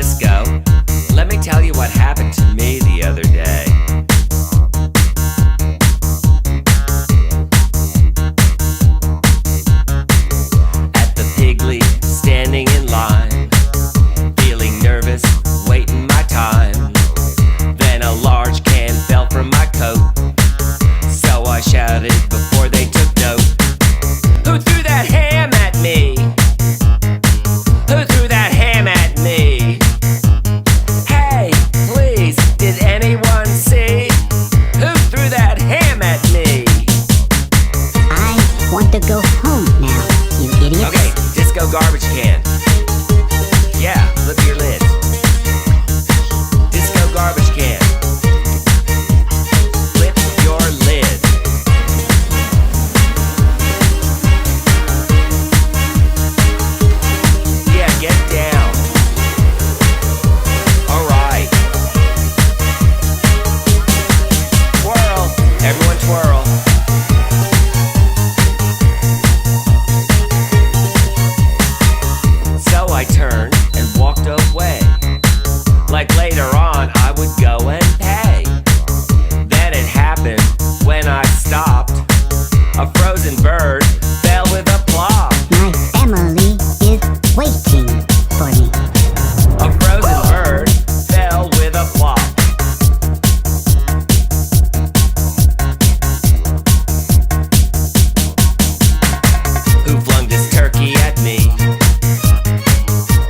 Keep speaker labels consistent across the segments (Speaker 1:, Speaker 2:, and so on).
Speaker 1: disco. Let me tell you what happened to me the other day. At the Piggly, standing in line, feeling nervous, waiting my time. Then a large can fell from my coat, so I shouted before they took note. Who threw that ham at me? Who threw that ham at me? Hey, please, did anyone see? Who threw that ham at me?
Speaker 2: I want to go home now, you idiot.
Speaker 1: Okay, disco garbage can. Yeah, flip your lid. Disco garbage can. Flip your lid. Yeah, get down. Alright. Twirl. Everyone twirl. So I turned and walked away. Like later on I would go and pay. Then it happened when I stopped. A frozen bird fell with a plop.
Speaker 2: My family is waiting for me.
Speaker 1: A frozen bird fell with a plop. Who flung this turkey at me?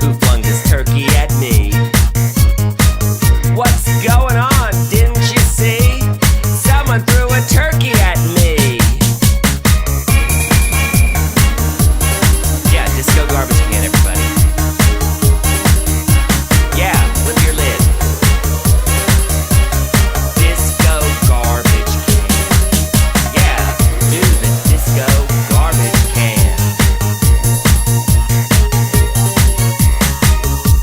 Speaker 1: Who flung this turkey at me? What's going on? Didn't you see? Someone threw a turkey at me. Yeah, disco garbage can, everybody. Yeah, flip your lid. Disco garbage can. Yeah, do the disco garbage can.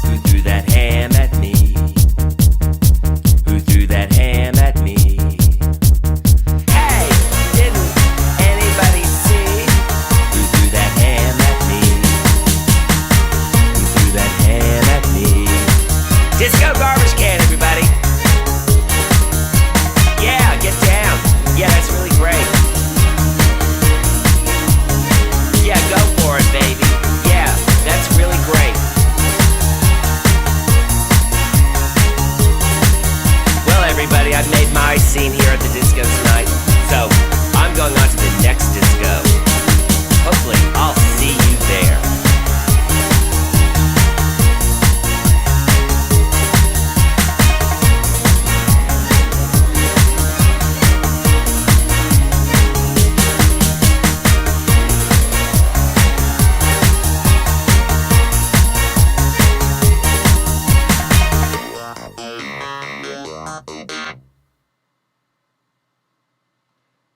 Speaker 1: Who threw that ham at me? Who threw that ham at me? Hey, didn't anybody see? Who threw that ham at me? Who threw that ham at me? Disco garbage can, everybody. Yeah, get down. Yeah, that's really great. Yeah, go for it, baby. Yeah, that's really great. Well, everybody, I've made my scene here at the disco tonight, so I'm going on to the next disco. Hopefully, I'll see you there.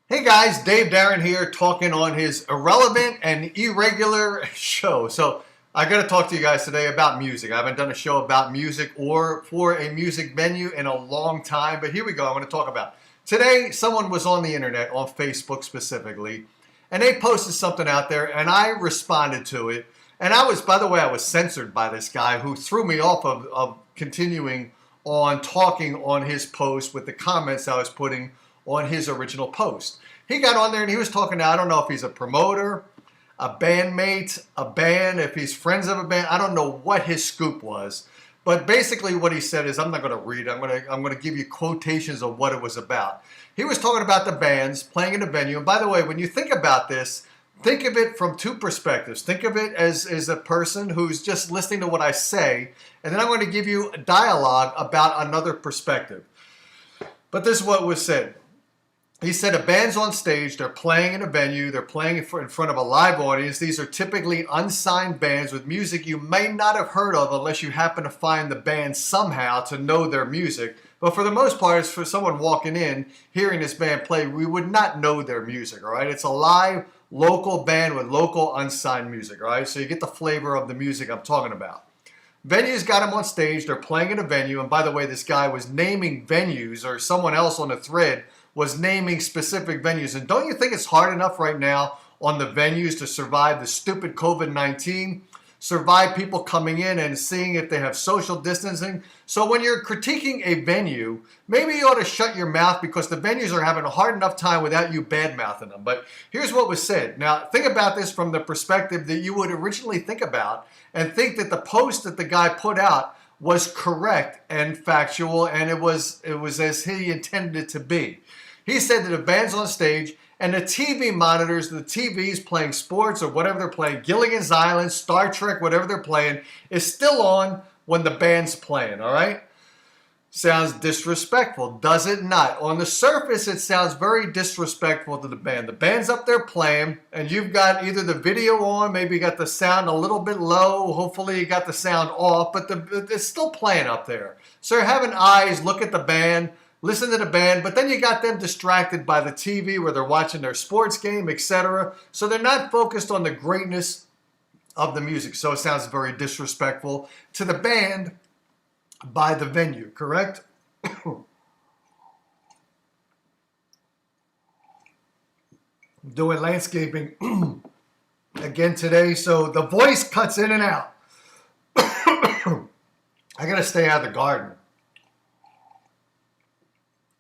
Speaker 3: Hey guys, Dave Darren here talking on his irrelevant and irregular show. So I got to talk to you guys today about music. I haven't done a show about music or for a music venue in a long time, but here we go. I'm going to talk about today. Someone was on the internet, on Facebook specifically, and they posted something out there and I responded to it. And I was, by the way, I was censored by this guy who threw me off of continuing on talking on his post with the comments I was putting on his original post. He got on there and he was talking to, I don't know if he's a promoter, a bandmate, a band, if he's friends of a band. I don't know what his scoop was. But basically what he said is, I'm not going to read it. I'm going to give you quotations of what it was about. He was talking about the bands playing in a venue. And by the way, when you think about this, think of it from two perspectives. Think of it as a person who's just listening to what I say. And then I'm going to give you a dialogue about another perspective. But this is what was said. He said a band's on stage, they're playing in a venue, they're playing in front of a live audience. These are typically unsigned bands with music you may not have heard of unless you happen to find the band somehow to know their music. But for the most part, it's for someone walking in, hearing this band play, we would not know their music, all right? It's a live, local band with local unsigned music, all right? So you get the flavor of the music I'm talking about. Venues got them on stage, they're playing in a venue, and by the way, this guy was naming venues, or someone else on the thread was naming specific venues. And don't you think it's hard enough right now on the venues to survive the stupid COVID-19? survive people coming in and seeing if they have social distancing. So when you're critiquing a venue, maybe you ought to shut your mouth because the venues are having a hard enough time without you bad-mouthing them. But here's what was said. Now, think about this from the perspective that you would originally think about and think that the post that the guy put out was correct and factual, and it was as he intended it to be. He said that the band's on stage and the TV monitors, the TVs playing sports or whatever they're playing, Gilligan's Island, Star Trek, whatever they're playing, is still on when the band's playing, all right? Sounds disrespectful, does it not? On the surface, it sounds very disrespectful to the band. The band's up there playing, and you've got either the video on, maybe you got the sound a little bit low, hopefully you got the sound off, but it's still playing up there. So you're having eyes look at the band, listen to the band, but then you got them distracted by the TV where they're watching their sports game, etc. So they're not focused on the greatness of the music. So it sounds very disrespectful to the band by the venue, correct? Doing landscaping again today, so the voice cuts in and out. I gotta stay out of the garden.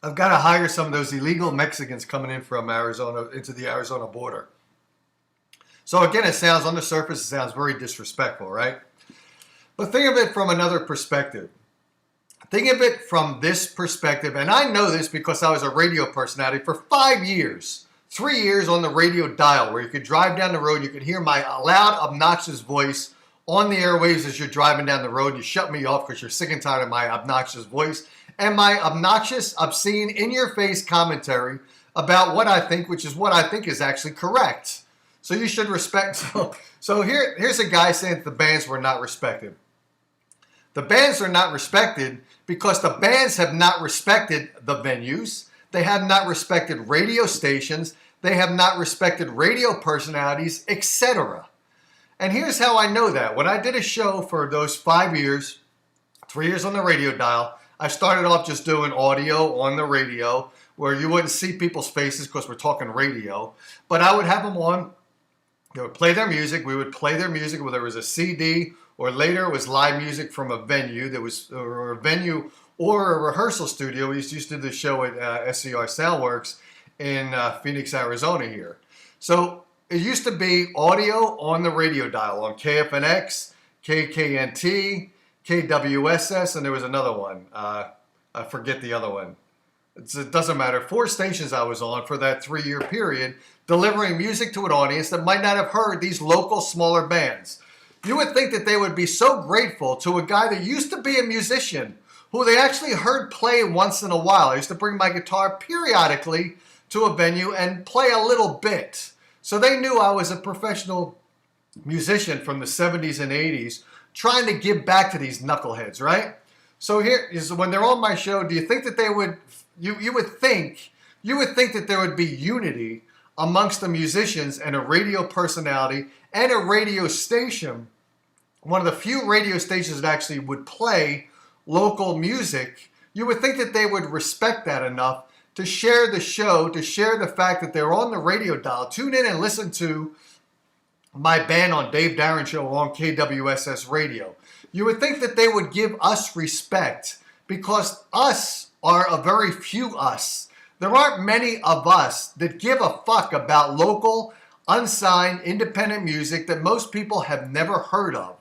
Speaker 3: I've got to hire some of those illegal Mexicans coming in from Arizona into the Arizona border. So again, it sounds on the surface, it sounds very disrespectful, right? But think of it from another perspective. Think of it from this perspective, and I know this because I was a radio personality for 5 years. 3 years on the radio dial where you could drive down the road, you could hear my loud, obnoxious voice on the airwaves as you're driving down the road. You shut me off because you're sick and tired of my obnoxious voice and my obnoxious, obscene, in-your-face commentary about what I think, which is what I think is actually correct. So you should respect. So here's a guy saying that the bands were not respected. The bands are not respected because the bands have not respected the venues. They have not respected radio stations. They have not respected radio personalities, etc. And here's how I know that. When I did a show for those 5 years, 3 years on the radio dial, I started off just doing audio on the radio where you wouldn't see people's faces because we're talking radio. But I would have them on. They would play their music. We would play their music, whether it was a CD or later it was live music from a venue. There was or a venue or a rehearsal studio. We used to do the show at SCR Soundworks in Phoenix, Arizona here. So it used to be audio on the radio dial on KFNX, KKNT, KWSS, and there was another one. I forget the other one. It doesn't matter. 4 stations I was on for that 3-year period, delivering music to an audience that might not have heard these local smaller bands. You would think that they would be so grateful to a guy that used to be a musician, who they actually heard play once in a while. I used to bring my guitar periodically to a venue and play a little bit. So they knew I was a professional musician from the 70s and 80s, trying to give back to these knuckleheads, right? So here is when they're on my show, do you think that they would, you would think that there would be unity amongst the musicians and a radio personality and a radio station, one of the few radio stations that actually would play local music. You would think that they would respect that enough to share the show, to share the fact that they're on the radio dial, tune in and listen to my band on Dave Darren Show on KWSS Radio. You would think that they would give us respect because us are a very few us. There aren't many of us that give a fuck about local, unsigned, independent music that most people have never heard of.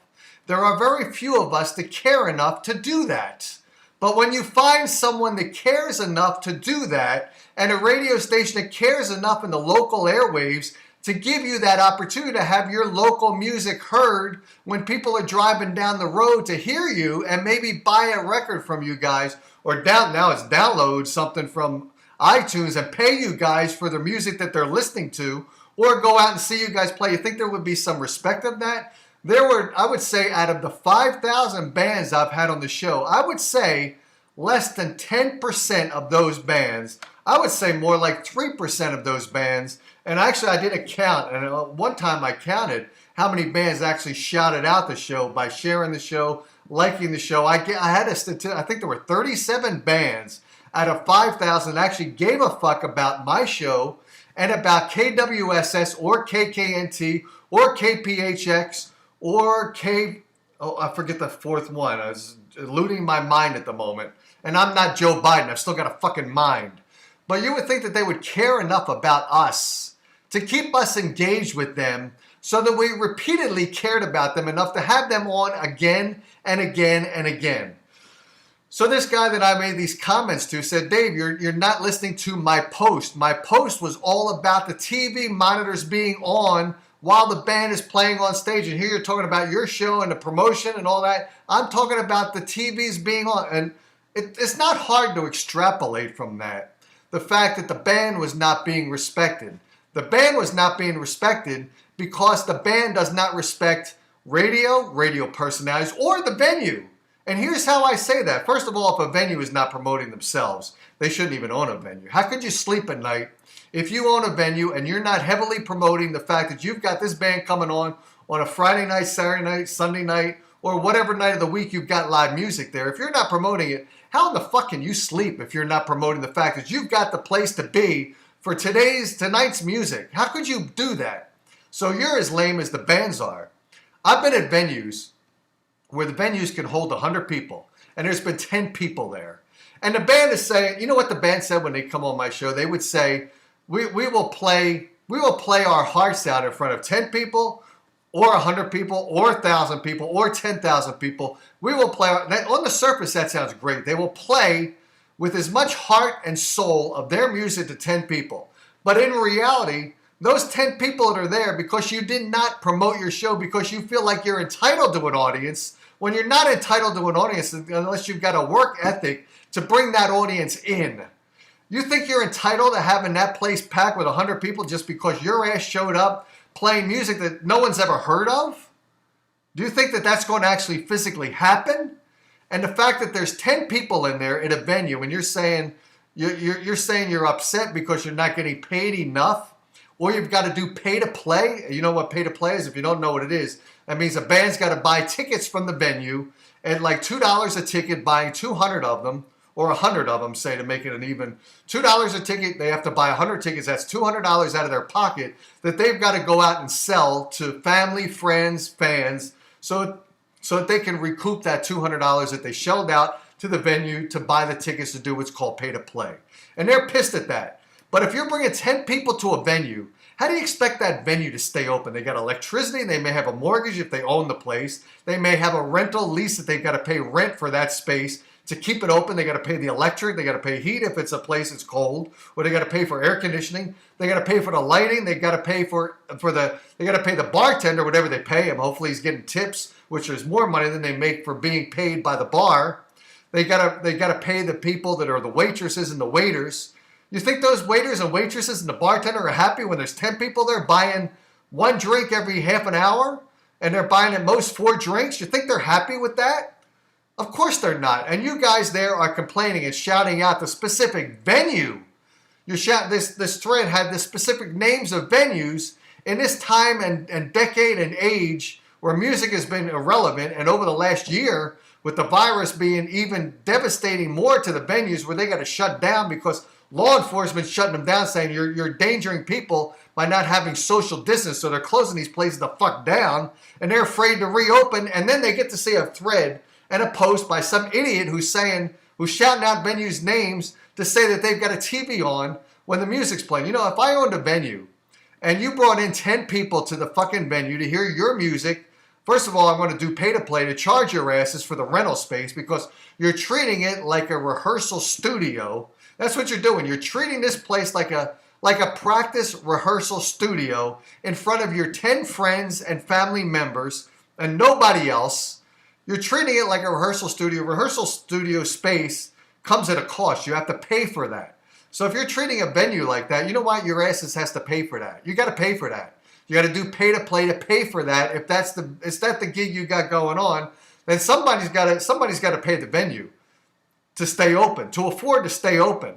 Speaker 3: There are very few of us that care enough to do that. But when you find someone that cares enough to do that, and a radio station that cares enough in the local airwaves to give you that opportunity to have your local music heard when people are driving down the road to hear you and maybe buy a record from you guys, or now it's download something from iTunes and pay you guys for the music that they're listening to, or go out and see you guys play. You think there would be some respect of that? There were, I would say, out of the 5,000 bands I've had on the show, I would say less than 10% of those bands, I would say more like 3% of those bands, and actually I did a count, and one time I counted how many bands actually shouted out the show by sharing the show, liking the show. I had a statistic, I think there were 37 bands out of 5,000 that actually gave a fuck about my show and about KWSS or KKNT or KPHX or K, oh, I forget the fourth one. I was eluding my mind at the moment. And I'm not Joe Biden. I've still got a fucking mind. But you would think that they would care enough about us to keep us engaged with them so that we repeatedly cared about them enough to have them on again and again and again. So this guy that I made these comments to said, Dave, you're not listening to my post. My post was all about the TV monitors being on while the band is playing on stage. And here you're talking about your show and the promotion and all that. I'm talking about the TVs being on. And it's not hard to extrapolate from that the fact that the band was not being respected. The band was not being respected because the band does not respect radio personalities, or the venue. And here's how I say that. First of all, if a venue is not promoting themselves, they shouldn't even own a venue. How could you sleep at night if you own a venue and you're not heavily promoting the fact that you've got this band coming on a Friday night, Saturday night, Sunday night, or whatever night of the week you've got live music there? If you're not promoting it, how in the fuck can you sleep if you're not promoting the fact that you've got the place to be for tonight's music? How could you do that? So you're as lame as the bands are. I've been at venues where the venues can hold 100 people, and there's been 10 people there. And the band is saying, you know what the band said when they come on my show? They would say, we will play our hearts out in front of 10 people, or 100 people, or 1,000 people, or 10,000 people. We will play. On the surface, that sounds great. They will play with as much heart and soul of their music to 10 people. But in reality, those 10 people that are there because you did not promote your show because you feel like you're entitled to an audience, when you're not entitled to an audience unless you've got a work ethic to bring that audience in. You think you're entitled to having that place packed with 100 people just because your ass showed up playing music that no one's ever heard of? Do you think that that's going to actually physically happen? And the fact that there's 10 people in there at a venue and you're saying you're upset because you're not getting paid enough, or you've got to do pay to play. You know what pay to play is? If you don't know what it is, that means a band's got to buy tickets from the venue at like $2 a ticket, buying 200 of them, or 100 of them, say, to make it an even $2 a ticket. They have to buy 100 tickets. That's $200 out of their pocket that they've got to go out and sell to family, friends, fans, so that they can recoup that $200 that they shelled out to the venue to buy the tickets to do what's called pay to play. And they're pissed at that. But if you're bringing 10 people to a venue, how do you expect that venue to stay open? They got electricity. They may have a mortgage if they own the place. They may have a rental lease that they've got to pay rent for that space to keep it open. They got to pay the electric. They got to pay heat if it's a place that's cold, or they got to pay for air conditioning. They got to pay for the lighting. They got to pay they got to pay the bartender whatever they pay him. Hopefully he's getting tips, which is more money than they make for being paid by the bar. They got to pay the people that are the waitresses and the waiters. You think those waiters and waitresses and the bartender are happy when there's 10 people there buying one drink every half an hour, and they're buying at most 4 drinks? You think they're happy with that? Of course they're not. And you guys there are complaining and shouting out the specific venue. You're shouting, this thread had the specific names of venues in this time and decade and age where music has been irrelevant, and over the last year, with the virus being even devastating more to the venues where they got to shut down because law enforcement shutting them down, saying you're endangering people by not having social distance, so they're closing these places the fuck down, and they're afraid to reopen. And then they get to see a thread and a post by some idiot who's shouting out venues' names to say that they've got a TV on when the music's playing. You know, if I owned a venue and you brought in 10 people to the fucking venue to hear your music, first of all, I'm going to do pay to play to charge your asses for the rental space because you're treating it like a rehearsal studio. That's what you're doing. You're treating this place like a practice rehearsal studio in front of your 10 friends and family members and nobody else. You're treating it like a rehearsal studio. Rehearsal studio space comes at a cost. You have to pay for that. So if you're treating a venue like that, you know what? Your asses has to pay for that. You got to pay for that. You got to do pay to play to pay for that. If that's the gig you got going on, then somebody's got to pay the venue to stay open, to afford to stay open.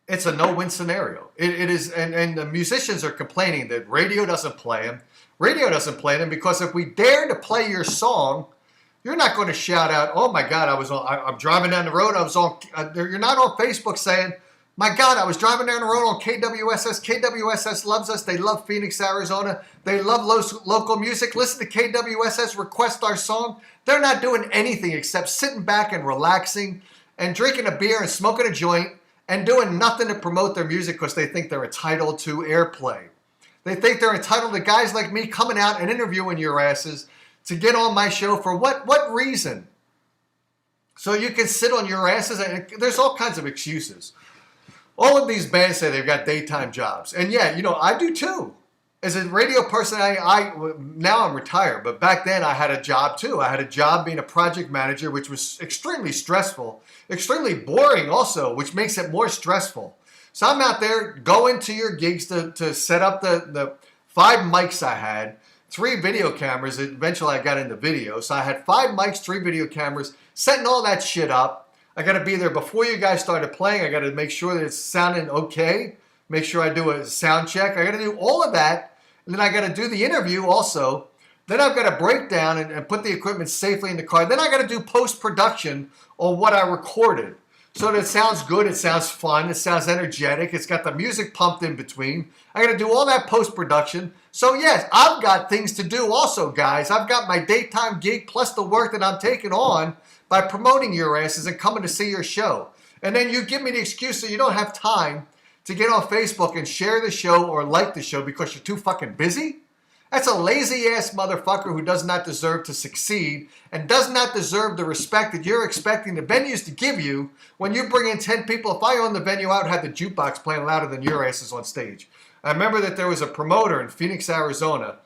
Speaker 3: It's a no-win scenario. It is, and the musicians are complaining that radio doesn't play them. Radio doesn't play them because if we dare to play your song, you're not going to shout out, "Oh my God, I'm driving down the road. I was on." You're not on Facebook saying, My God, I was driving down the road on KWSS. KWSS loves us. They love Phoenix, Arizona. They love local music. Listen to KWSS, request our song. They're not doing anything except sitting back and relaxing and drinking a beer and smoking a joint and doing nothing to promote their music because they think they're entitled to airplay. They think they're entitled to guys like me coming out and interviewing your asses to get on my show for what reason? So you can sit on your asses, and there's all kinds of excuses. All of these bands say they've got daytime jobs. And yeah, I do too. As a radio person, now I'm retired, but back then I had a job too. I had a job being a project manager, which was extremely stressful, extremely boring also, which makes it more stressful. So I'm out there going to your gigs to set up the 5 mics I had, 3 video cameras. Eventually I got into video. So I had 5 mics, 3 video cameras, setting all that shit up. I got to be there before you guys started playing. I got to make sure that it's sounding okay. Make sure I do a sound check. I got to do all of that. And then I got to do the interview also. Then I've got to break down and put the equipment safely in the car. Then I got to do post-production on what I recorded. So that it sounds good, it sounds fun, it sounds energetic, it's got the music pumped in between. I got to do all that post-production. So yes, I've got things to do also, guys. I've got my daytime gig plus the work that I'm taking on by promoting your asses and coming to see your show. And then you give me the excuse that you don't have time to get on Facebook and share the show or like the show because you're too fucking busy? That's a lazy-ass motherfucker who does not deserve to succeed and does not deserve the respect that you're expecting the venues to give you when you bring in 10 people. If I owned the venue, I would have the jukebox playing louder than your asses on stage. I remember that there was a promoter in Phoenix, Arizona,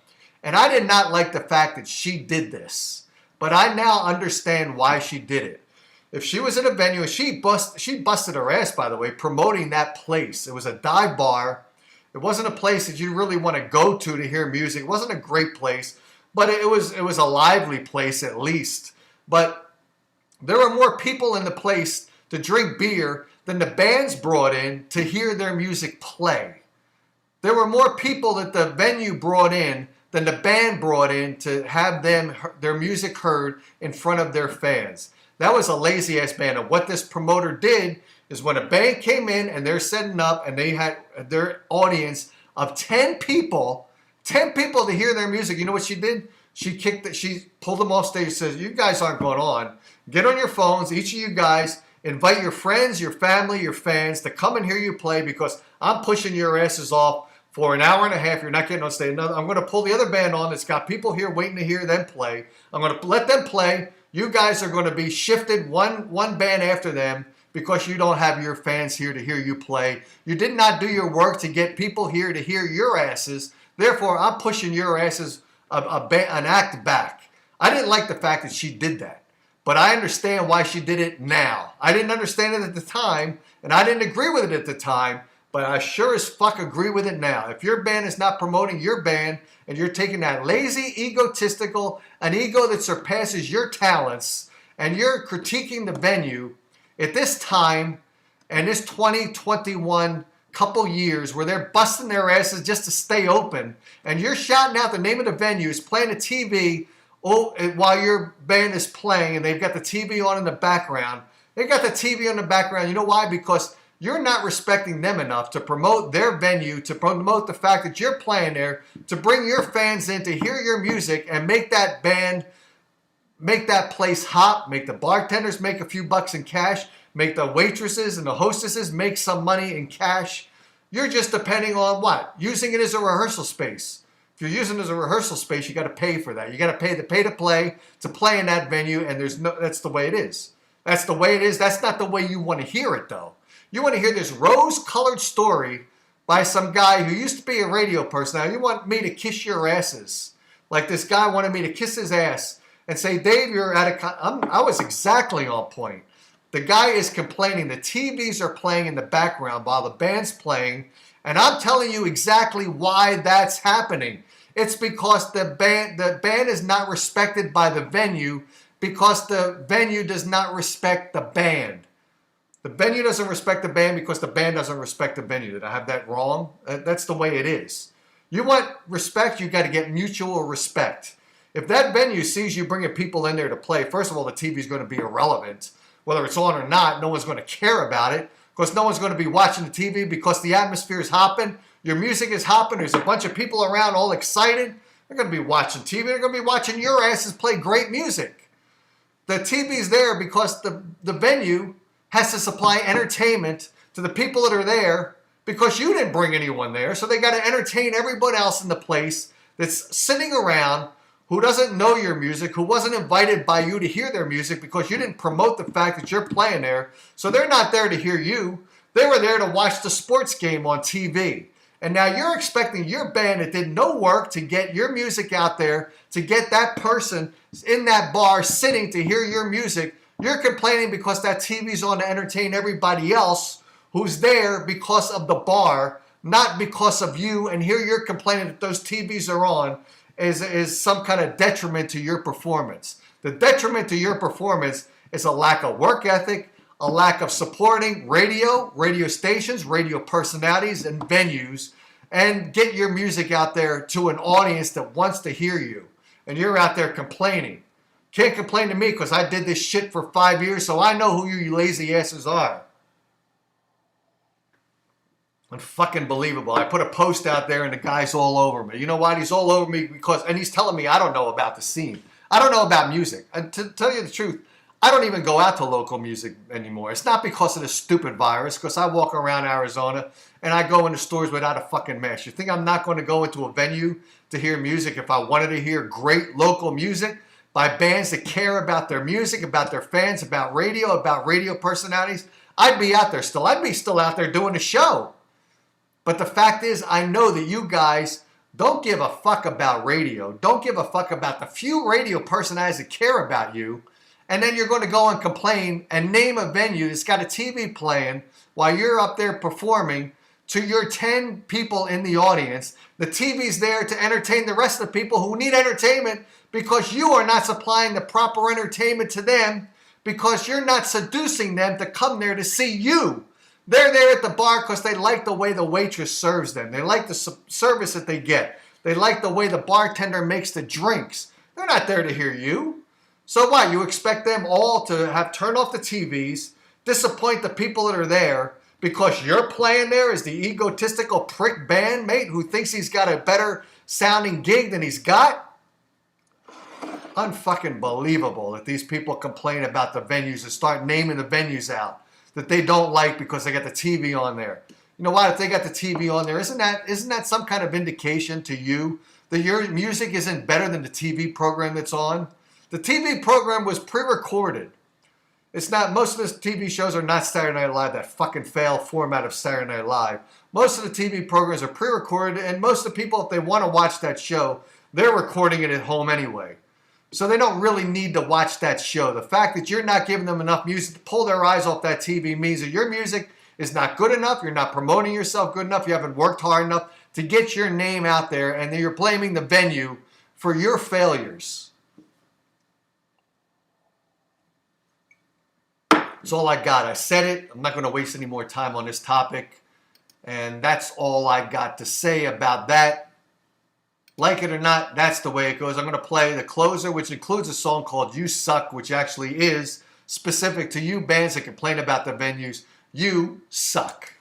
Speaker 3: and I did not like the fact that she did this. But I now understand why she did it. If she was in a venue, she busted her ass, by the way, promoting that place. It was a dive bar. It wasn't a place that you really want to go to hear music. It wasn't a great place, but it was a lively place at least. But there were more people in the place to drink beer than the bands brought in to hear their music play. There were more people that the venue brought in than the band brought in to have their music heard in front of their fans. That was a lazy-ass band. And what this promoter did is when a band came in and they're setting up and they had their audience of 10 people to hear their music, you know what she did? She pulled them off stage and says, you guys aren't going on. Get on your phones, each of you guys, invite your friends, your family, your fans to come and hear you play because I'm pushing your asses off for an hour and a half. You're not getting on stage. I'm going to pull the other band on that's got people here waiting to hear them play. I'm going to let them play. You guys are going to be shifted one band after them because you don't have your fans here to hear you play. You did not do your work to get people here to hear your asses. Therefore, I'm pushing your asses an act back. I didn't like the fact that she did that, but I understand why she did it now. I didn't understand it at the time, and I didn't agree with it at the time, but I sure as fuck agree with it now. If your band is not promoting your band and you're taking that lazy, egotistical, an ego that surpasses your talents, and you're critiquing the venue at this time and this 2021 couple years where they're busting their asses just to stay open, and you're shouting out the name of the venue, is playing the TV while your band is playing, and they've got the TV on in the background. They've got the TV on the background. You know why? Because you're not respecting them enough to promote their venue, to promote the fact that you're playing there, to bring your fans in to hear your music and make that band, make that place hot, make the bartenders make a few bucks in cash, make the waitresses and the hostesses make some money in cash. You're just depending on what? Using it as a rehearsal space. If you're using it as a rehearsal space, you got to pay for that. You got to pay to play in that venue, and that's the way it is. That's the way it is. That's not the way you want to hear it, though. You want to hear this rose-colored story by some guy who used to be a radio person. Now, you want me to kiss your asses. Like this guy wanted me to kiss his ass and say, Dave, you're I was exactly on point. The guy is complaining. The TVs are playing in the background while the band's playing. And I'm telling you exactly why that's happening. It's because the band is not respected by the venue because the venue does not respect the band. The venue doesn't respect the band because the band doesn't respect the venue. Did I have that wrong? That's the way it is. You want respect, you got to get mutual respect. If that venue sees you bringing people in there to play, first of all, the TV is going to be irrelevant. Whether it's on or not, no one's going to care about it. because no one's going to be watching the TV because the atmosphere is hopping. Your music is hopping. There's a bunch of people around all excited. They're going to be watching TV. They're going to be watching your asses play great music. The TV's there because the venue has to supply entertainment to the people that are there because you didn't bring anyone there. So they got to entertain everyone else in the place that's sitting around who doesn't know your music, who wasn't invited by you to hear their music because you didn't promote the fact that you're playing there. So they're not there to hear you. They were there to watch the sports game on TV. And now you're expecting your band that did no work to get your music out there, to get that person in that bar sitting to hear your music. You're complaining because that TV's on to entertain everybody else who's there because of the bar, not because of you. And here you're complaining that those TVs are on is some kind of detriment to your performance. The detriment to your performance is a lack of work ethic, a lack of supporting radio stations, radio personalities, and venues, and get your music out there to an audience that wants to hear you. And you're out there complaining. Can't complain to me because I did this shit for 5 years, so I know who you lazy asses are. Unfucking believable. I put a post out there and the guy's all over me. You know why? He's all over me and he's telling me I don't know about the scene. I don't know about music. And to tell you the truth, I don't even go out to local music anymore. It's not because of the stupid virus, because I walk around Arizona and I go into stores without a fucking mask. You think I'm not going to go into a venue to hear music if I wanted to hear great local music by bands that care about their music, about their fans, about radio personalities? I'd be out there still. I'd be still out there doing a show. But the fact is, I know that you guys don't give a fuck about radio. Don't give a fuck about the few radio personalities that care about you. And then you're going to go and complain and name a venue that's got a TV playing while you're up there performing to your 10 people in the audience. The TV's there to entertain the rest of the people who need entertainment because you are not supplying the proper entertainment to them because you're not seducing them to come there to see you. They're there at the bar because they like the way the waitress serves them. They like the service that they get. They like the way the bartender makes the drinks. They're not there to hear you. So what? You expect them all to have turned off the TVs, disappoint the people that are there because you're playing there as the egotistical prick bandmate who thinks he's got a better sounding gig than he's got? Unfucking believable that these people complain about the venues and start naming the venues out that they don't like because they got the TV on there. You know what? If they got the TV on there, isn't that some kind of indication to you that your music isn't better than the TV program that's on? The TV program was pre-recorded. It's not. Most of the TV shows are not Saturday Night Live, that fucking fail format of Saturday Night Live. Most of the TV programs are pre-recorded, and most of the people, if they want to watch that show, they're recording it at home anyway. So they don't really need to watch that show. The fact that you're not giving them enough music to pull their eyes off that TV means that your music is not good enough. You're not promoting yourself good enough. You haven't worked hard enough to get your name out there, and then you're blaming the venue for your failures. That's all I got. I said it. I'm not going to waste any more time on this topic. And that's all I got to say about that. Like it or not, that's the way it goes. I'm going to play the closer, which includes a song called You Suck, which actually is specific to you bands that complain about the venues. You suck.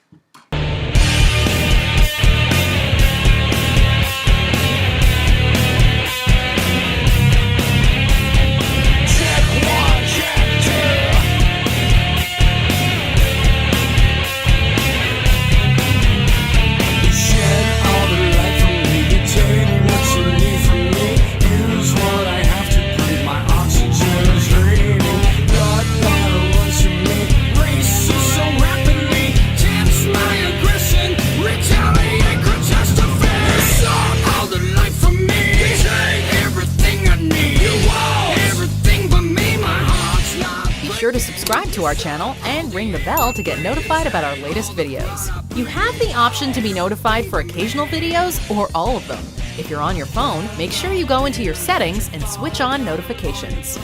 Speaker 4: Sure to subscribe to our channel and ring the bell to get notified about our latest videos. You have the option to be notified for occasional videos or all of them. If you're on your phone, make sure you go into your settings and switch on notifications.